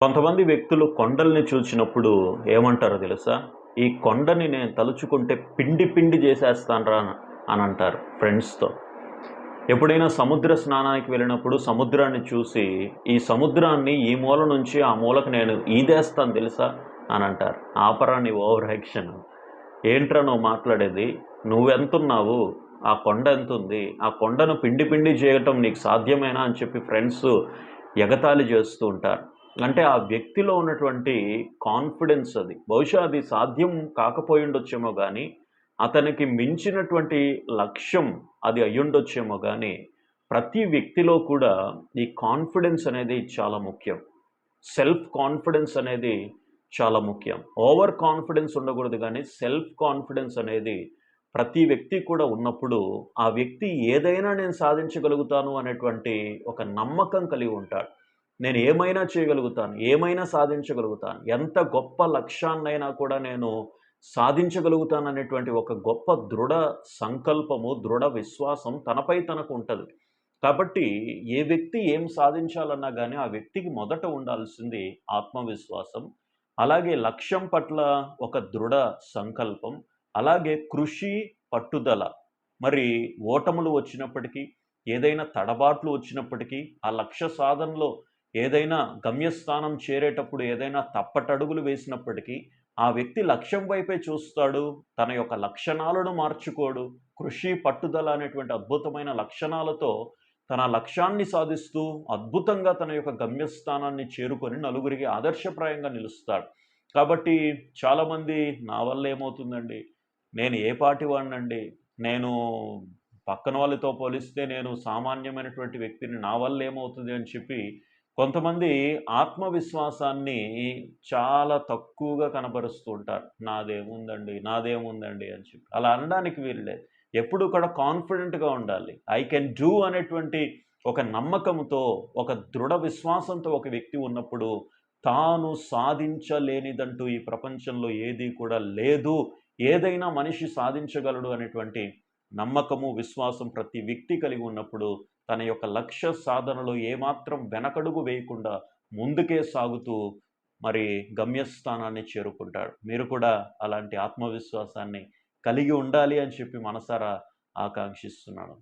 కొంతమంది వ్యక్తులు కొండల్ని చూచినప్పుడు ఏమంటారో తెలుసా? ఈ కొండని నేను తలుచుకుంటే పిండి పిండి చేసేస్తానురా అని అంటారు ఫ్రెండ్స్‌తో. ఎప్పుడైనా సముద్ర స్నానానికి వెళ్ళినప్పుడు సముద్రాన్ని చూసి, ఈ సముద్రాన్ని ఈ మూల నుంచి ఆ మూలకు నేను ఈదేస్తాను తెలుసా అని అంటారు. ఆపరా నీ ఓవర్ యాక్షన్. ఏంట్రా నువ్వు మాట్లాడేది? నువ్వెంతున్నావు? ఆ కొండ ఎంతుంది? ఆ కొండను పిండి పిండి చేయటం నీకు సాధ్యమేనా అని చెప్పి ఫ్రెండ్స్ ఎగతాళి చేస్తూ ఉంటారు. అంటే ఆ వ్యక్తిలో ఉన్నటువంటి కాన్ఫిడెన్స్ అది. బహుశా అది సాధ్యం కాకపోయుండొచ్చేమో గానీ, అతనికి మించినటువంటి లక్ష్యం అది అయ్యుండొచ్చేమో గానీ, ప్రతి వ్యక్తిలో కూడా ఈ కాన్ఫిడెన్స్ అనేది చాలా ముఖ్యం. సెల్ఫ్ కాన్ఫిడెన్స్ అనేది చాలా ముఖ్యం. ఓవర్ కాన్ఫిడెన్స్ ఉండకూడదు గానీ, సెల్ఫ్ కాన్ఫిడెన్స్ అనేది ప్రతి వ్యక్తి కూడా ఉన్నప్పుడు, ఆ వ్యక్తి ఏదైనా నేను సాధించగలుగుతాను అనేటువంటి ఒక నమ్మకం కలిగి ఉంటాడు. నేను ఏమైనా చేయగలుగుతాను, ఏమైనా సాధించగలుగుతాను, ఎంత గొప్ప లక్ష్యాన్నైనా కూడా నేను సాధించగలుగుతాననేటువంటి ఒక గొప్ప దృఢ సంకల్పము, దృఢ విశ్వాసం తనపై తనకు ఉంటది. కాబట్టి ఏ వ్యక్తి ఏం సాధించాలన్నా గానీ, ఆ వ్యక్తికి మొదట ఉండాల్సింది ఆత్మవిశ్వాసం. అలాగే లక్ష్యం పట్ల ఒక దృఢ సంకల్పం, అలాగే కృషి, పట్టుదల. మరి ఓటములు వచ్చినప్పటికీ, ఏదైనా తడబాట్లు వచ్చినప్పటికీ, ఆ లక్ష్య సాధనలో ఏదైనా గమ్యస్థానం చేరేటప్పుడు ఏదైనా తప్పటడుగులు వేసినప్పటికీ, ఆ వ్యక్తి లక్ష్యం వైపే చూస్తాడు. తన యొక్క లక్షణాలను మార్చుకోడు. కృషి, పట్టుదల అనేటువంటి అద్భుతమైన లక్షణాలతో తన లక్ష్యాన్ని సాధిస్తూ అద్భుతంగా తన యొక్క గమ్యస్థానాన్ని చేరుకొని నలుగురికి ఆదర్శప్రాయంగా నిలుస్తాడు. కాబట్టి చాలామంది నా వల్ల ఏమవుతుందండి? నేను ఏ పాటి వాడినండి? నేను పక్కన వాళ్ళతో పోలిస్తే నేను సామాన్యమైనటువంటి వ్యక్తిని. నా వల్ల ఏమవుతది అని చెప్పి కొంతమంది ఆత్మవిశ్వాసాన్ని చాలా తక్కువగా కనబరుస్తూ ఉంటారు. నాదేముందండి, నాదేముందండి అని చెప్పి. అలా అనడానికి వీలు లేదు. ఎప్పుడూ కూడా కాన్ఫిడెంట్‌గా ఉండాలి. ఐ కెన్ డూ అనేటువంటి ఒక నమ్మకంతో, ఒక దృఢ విశ్వాసంతో ఒక వ్యక్తి ఉన్నప్పుడు, తాను సాధించలేనిదంటూ ఈ ప్రపంచంలో ఏది కూడా లేదు. ఏదైనా మనిషి సాధించగలడు అనేటువంటి నమ్మకము, విశ్వాసం ప్రతి వ్యక్తి కలిగి ఉన్నప్పుడు, తన యొక్క లక్ష్య సాధనలో ఏమాత్రం వెనకడుగు వేయకుండా ముందుకే సాగుతూ మరి గమ్యస్థానాన్ని చేరుకుంటాడు. మీరు కూడా అలాంటి ఆత్మవిశ్వాసాన్ని కలిగి ఉండాలి అని చెప్పి మనసారా ఆకాంక్షిస్తున్నాను.